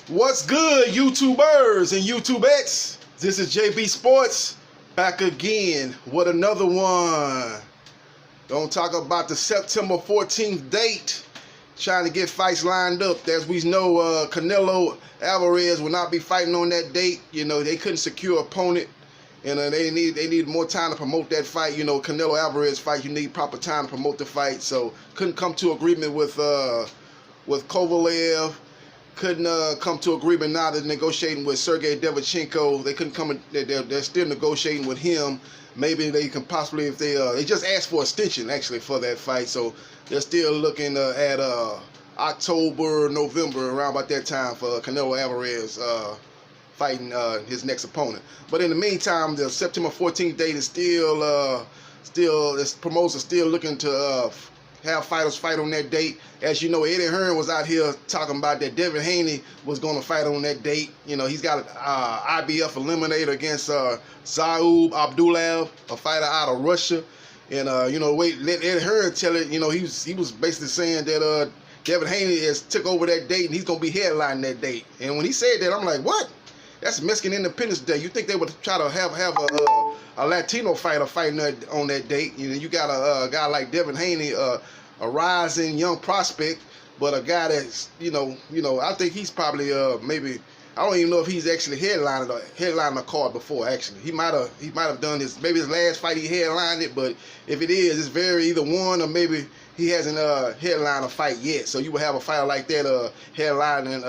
What's good, YouTubers and YouTubettes? This is JB Sports back again with another one. Gonna talk about the September 14th date. Trying to get fights lined up. As we know, Canelo Alvarez will not be fighting on that date. You know, they couldn't secure an opponent, and they need more time to promote that fight. You know, Canelo Alvarez fight, you need proper time to promote the fight. So couldn't come to agreement with Kovalev. Couldn't come to agreement now. They're negotiating with Sergey Derevchenko. They couldn't come. They're still negotiating with him. Maybe they can possibly, if they just asked for extension actually for that fight. So they're still looking at October, November, around about that time for Canelo Alvarez fighting his next opponent. But in the meantime, the September 14th date is still this promoters are still looking to have fighters fight on that date. As you know, Eddie Hearn was out here talking about that Devin Haney was going to fight on that date. You know, he's got an IBF eliminator against Zaub Abdulaev, a fighter out of Russia. And, you know, let Eddie Hearn tell it, you know, he was basically saying that Devin Haney has took over that date and he's going to be headlining that date. And when he said that, I'm like, what? That's Mexican Independence Day. You think they would try to have a Latino fighter fighting on that date? You know, you got a guy like Devin Haney, a rising young prospect, but a guy that's, you know, I think he's probably maybe, I don't even know if he's actually headlining a card before. Actually, he might have done this. Maybe his last fight he headlined it, but if it is, it's very either one or maybe he hasn't headlined a fight yet. So you would have a fighter like that headlining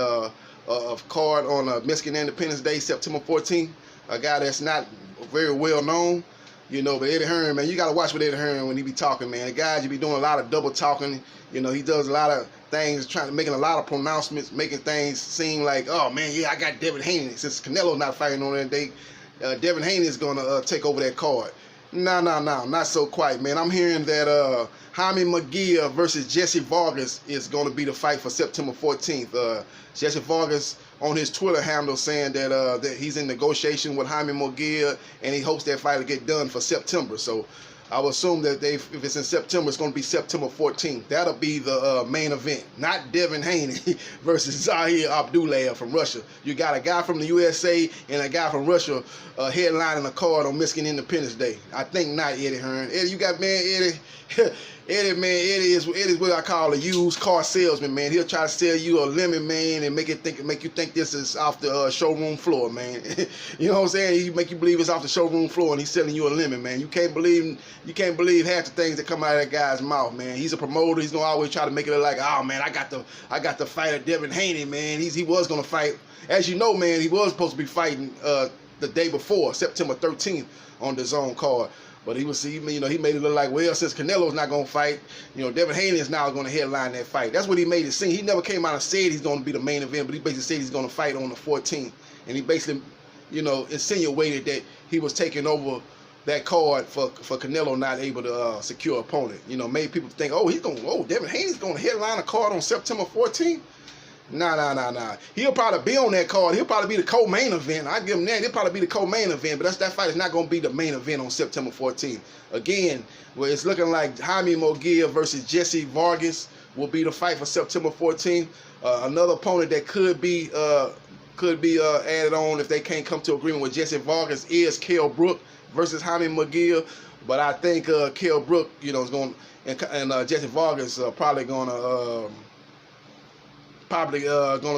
of card on Mexican Independence Day, September 14th. A guy that's not very well known. You know, but Eddie Hearn, man, you got to watch with Eddie Hearn when he be talking, man. The guy, you be doing a lot of double talking. You know, he does a lot of things, making a lot of pronouncements, making things seem like, oh, man, yeah, I got Devin Haney. Since Canelo's not fighting on that date, Devin Haney is going to take over that card. No, not so quite, man. I'm hearing that Jaime Mungia versus Jessie Vargas is going to be the fight for September 14th. Jessie Vargas on his Twitter handle saying that he's in negotiation with Jaime Mungia and he hopes that fight will get done for September. So I would assume that if it's in September, it's going to be September 14th. That'll be the main event, not Devin Haney versus Zaub Abdulaev from Russia. You got a guy from the USA and a guy from Russia headlining a card on Mexican Independence Day. I think not Eddie Hearn. Eddie, you got, man, Eddie. Eddie is what I call a used car salesman, man. He'll try to sell you a lemon, man, and make you think this is off the showroom floor, man. You know what I'm saying? He make you believe it's off the showroom floor, and he's selling you a lemon, man. You can't believe half the things that come out of that guy's mouth, man. He's a promoter. He's gonna always try to make it look like, oh man, I got the fight of Devin Haney, man. He was gonna fight. As you know, man, he was supposed to be fighting the day before, September 13th, on the zone card. But he made it look like, well, since Canelo's not going to fight, you know, Devin Haney is now going to headline that fight. That's what he made it seem. He never came out and said he's going to be the main event, but he basically said he's going to fight on the 14th. And he basically, you know, insinuated that he was taking over that card for Canelo not able to secure opponent. You know, made people think, Devin Haney's going to headline a card on September 14th? Nah. He'll probably be on that card. He'll probably be the co-main event. I give him that. He'll probably be the co-main event, but that fight is not going to be the main event on September 14th. Again, well, it's looking like Jaime Mungia versus Jessie Vargas will be the fight for September 14th. Another opponent that could be added on if they can't come to agreement with Jessie Vargas is Kell Brook versus Jaime Mungia. But I think Kell Brook, you know, is going and Jessie Vargas probably going to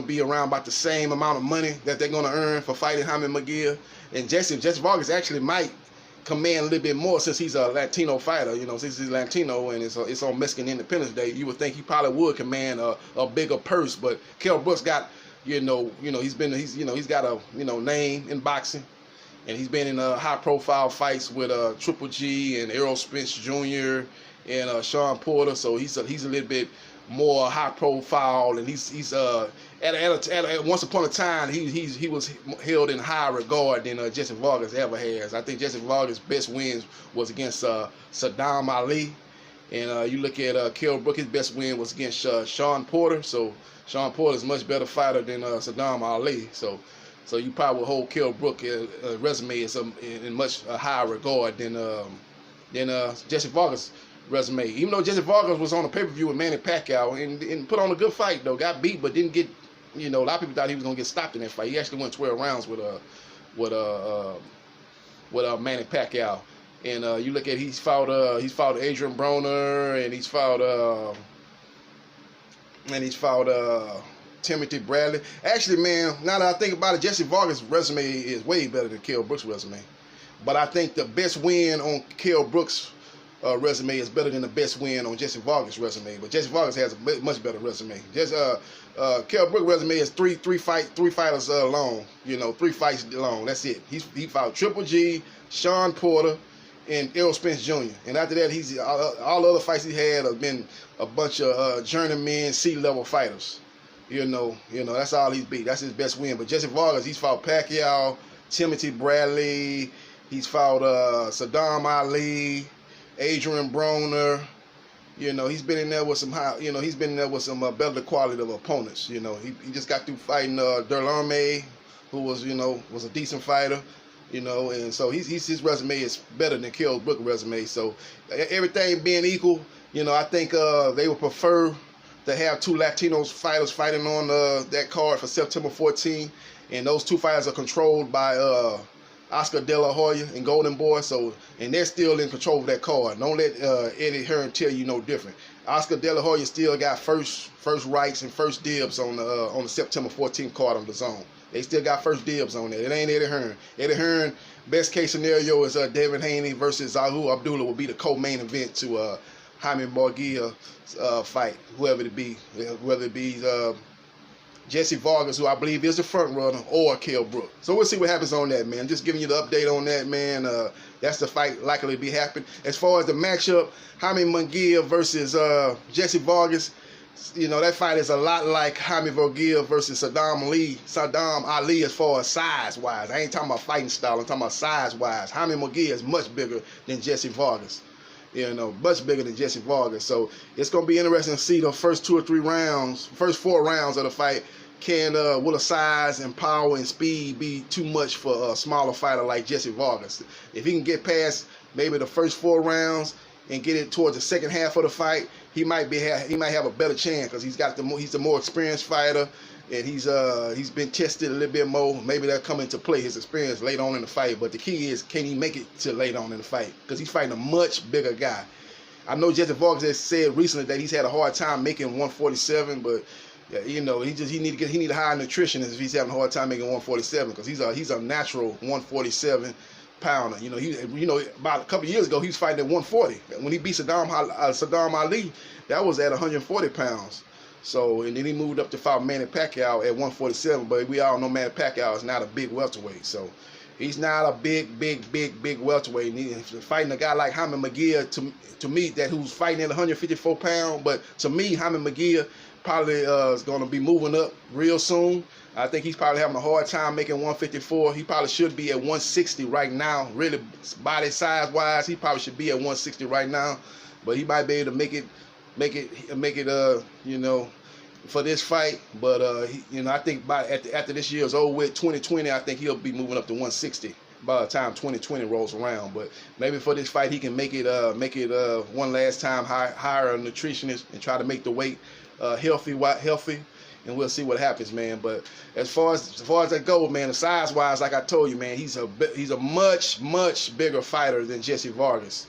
be around about the same amount of money that they're going to earn for fighting Jaime Mungia. And Jessie Vargas actually might command a little bit more since he's a Latino fighter. You know, since he's Latino and it's on Mexican Independence Day, you would think he probably would command a bigger purse. But Kell Brook's got, he's got a name in boxing, and he's been in high-profile fights with Triple G and Errol Spence Jr. and Sean Porter. So he's a little bit more high profile, and he's at once upon a time he was held in higher regard than Jessie Vargas ever has. I think Jessie Vargas' best wins was against Saddam Ali, and you look at Kell Brook, his best win was against Sean Porter. So Sean Porter is a much better fighter than Saddam Ali. So you probably would hold Kell Brook resume in much higher regard than Jessie Vargas' resume. Even though Jessie Vargas was on a pay-per-view with Manny Pacquiao and put on a good fight, though. Got beat, but didn't get you know, a lot of people thought he was gonna get stopped in that fight. He actually went 12 rounds with Manny Pacquiao. And you look at he's fought Adrian Broner, and he's fought Timothy Bradley. Actually, man, now that I think about it, Jessie Vargas' resume is way better than Kell Brooks' resume. But I think the best win on Kell Brooks' resume is better than the best win on Jessie Vargas' resume. But Jessie Vargas has a much better resume. Kell Brooks' resume is three fighters long. You know, 3 fights long. That's it. He fought Triple G, Sean Porter, and Errol Spence Jr. And after that, all the other fights he had have been a bunch of journeyman C-level fighters. You know, that's all he's beat. That's his best win. But Jessie Vargas, he's fought Pacquiao, Timothy Bradley, he's fought Saddam Ali, Adrian Broner. You know, he's been in there with some better quality of opponents. You know, he just got through fighting Derlame, who was a decent fighter. You know, and so his resume is better than Kell Brooks' resume. So everything being equal, you know, I think they would prefer to have 2 Latinos fighters fighting on that card for September 14th, and those 2 fighters are controlled by Oscar De La Hoya and Golden Boy. So, and they're still in control of that card. Don't let Eddie Hearn tell you no different. Oscar De La Hoya still got first rights and first dibs on the September 14th card on the zone. They still got first dibs on it. It ain't Eddie Hearn. Eddie Hearn, best case scenario is Devin Haney versus Zahu Abdullah will be the co-main event to Jaime Mungia fight, whoever it be, whether it be Jessie Vargas, who I believe is the front runner, or Kell Brooks. So we'll see what happens on that, man. Just giving you the update on that, man. That's the fight likely to be happening. As far as the matchup, Jaime Mungia versus Jessie Vargas, you know, that fight is a lot like Jaime Mungia versus Saddam Ali as far as size-wise. I ain't talking about fighting style. I'm talking about size-wise. Jaime Mungia is much bigger than Jessie Vargas. You know, much bigger than Jessie Vargas. So it's going to be interesting to see the first 2 or 3 rounds, first 4 rounds of the fight. Will the size and power and speed be too much for a smaller fighter like Jessie Vargas? If he can get past maybe the first 4 rounds and get it towards the second half of the fight, he might have a better chance, because he's the more experienced fighter, and he's been tested a little bit more. Maybe that'll come into play, his experience later on in the fight. But the key is, can he make it to later on in the fight? Because he's fighting a much bigger guy. I know Jessie Vargas has said recently that he's had a hard time making 147, but yeah, you know, he need a higher nutritionist if he's having a hard time making 147, because he's a natural 147 pounder. You know, about a couple of years ago, he was fighting at 140. When he beat Saddam Ali, that was at 140 pounds. So, and then he moved up to fight Manny Pacquiao at 147. But we all know Manny Pacquiao is not a big welterweight. So, he's not a big welterweight. And fighting a guy like Jaime Mungia, to me, who's fighting at 154 pounds. But to me, Jaime Mungia probably is going to be moving up real soon. I think he's probably having a hard time making 154. He probably should be at 160 right now. Really, body size wise, he probably should be at 160 right now. But he might be able to make it, you know, for this fight. But you know, I think after this year's over with, 2020, I think he'll be moving up to 160 by the time 2020 rolls around. But maybe for this fight, he can make it one last time, hire a nutritionist and try to make the weight healthy. And we'll see what happens, man. But as far as that goes, man, the size-wise, like I told you, man, he's a much bigger fighter than Jessie Vargas.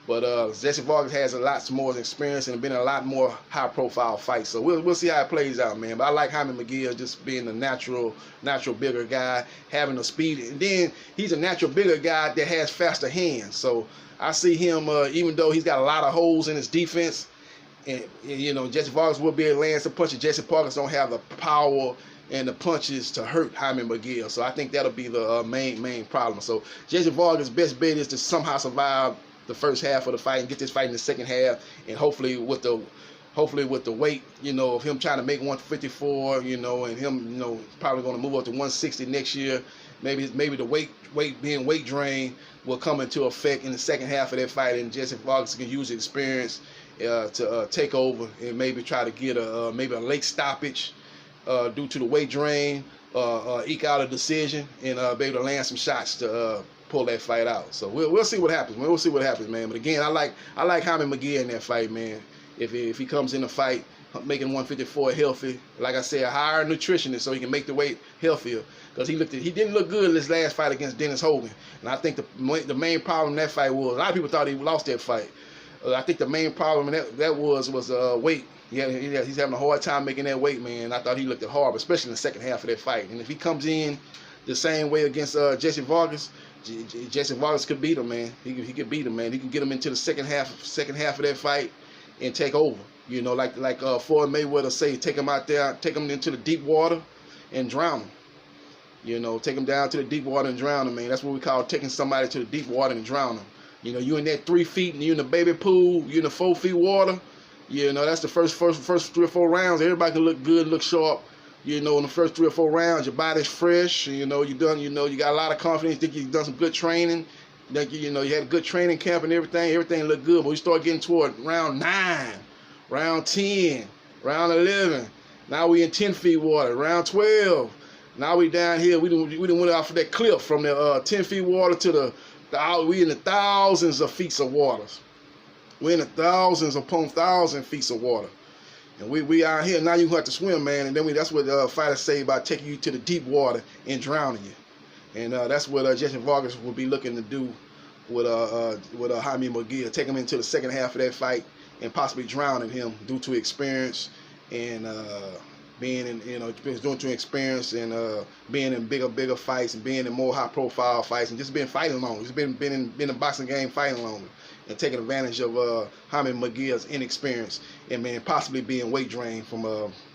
But Jessie Vargas has a lot more experience and been in a lot more high-profile fights. So we'll see how it plays out, man. But I like Jaime Mungia just being a natural bigger guy, having the speed. And then he's a natural bigger guy that has faster hands. So I see him, even though he's got a lot of holes in his defense, and you know, Jessie Vargas will be able to land some punches. Jessie Vargas don't have the power and the punches to hurt Jaime Mungia. So I think that'll be the main problem. So Jessie Vargas' best bet is to somehow survive the first half of the fight and get this fight in the second half, and hopefully with the weight, you know, of him trying to make 154, you know, and him, you know, probably going to move up to 160 next year. Maybe the weight drain will come into effect in the second half of that fight, and Jessie Vargas can use his experience to take over and maybe try to get maybe a late stoppage due to the weight drain, eke out a decision, and be able to land some shots to pull that fight out. So we'll see what happens, man. We'll see what happens, man. But again, I like Jaime Mungia in that fight, man. If he comes in the fight making 154 healthy. Like I said, a higher nutritionist so he can make the weight healthier. Because he didn't look good in his last fight against Dennis Hogan. And I think the main problem in that fight was, a lot of people thought he lost that fight. I think the main problem in that was weight. He's having a hard time making that weight, man. I thought he looked horrible, especially in the second half of that fight. And if he comes in the same way against Jessie Vargas, Jessie Vargas could beat him, man. He could beat him, man. He could get him into the second half of that fight and take over. You know, like Floyd Mayweather say, take him out there, take him into the deep water and drown him. You know, take him down to the deep water and drown him, man. That's what we call taking somebody to the deep water and drown him. You know, you in that 3 feet and you in the baby pool, you in the 4 feet water. You know, that's the first 3 or 4 rounds. Everybody can look good, look sharp. You know, in the first 3 or 4 rounds, your body's fresh. You know, you got a lot of confidence. Think you've done some good training. You know, you had a good training camp and everything. Everything looked good. But we start getting toward round 9, round 10, round 11. Now we in 10 feet water. Round 12. Now we down here. We done went off of that cliff from the 10 feet water to we in the thousands of feet of waters. We're in the thousands upon thousand feet of water. And we out here. Now you have to swim, man. And then that's what fighters say about taking you to the deep water and drowning you. And that's what Jessie Vargas will be looking to do with Jaime Mungia. Take him into the second half of that fight and possibly drowning him due to experience and being in, due to experience and being in bigger fights and being in more high-profile fights and just been fighting longer. He's been in the boxing game fighting longer and taking advantage of Jaime Mungia's inexperience and possibly being weight drained from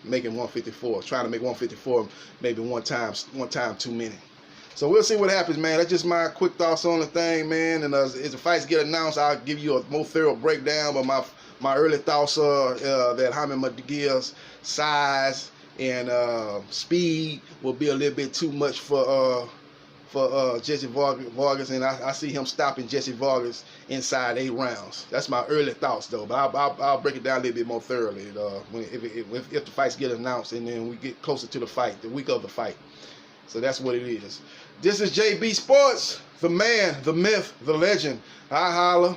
making 154, trying to make 154 maybe one time too many. So we'll see what happens, man. That's just my quick thoughts on the thing, man. And as the fights get announced, I'll give you a more thorough breakdown. But my early thoughts are that Jaime Mungia's size and speed will be a little bit too much for Jessie Vargas, and I see him stopping Jessie Vargas inside 8 rounds. That's my early thoughts, though. But I'll break it down a little bit more thoroughly if the fights get announced and then we get closer to the fight, the week of the fight. So that's what it is. This is JB Sports, the man, the myth, the legend. I holla.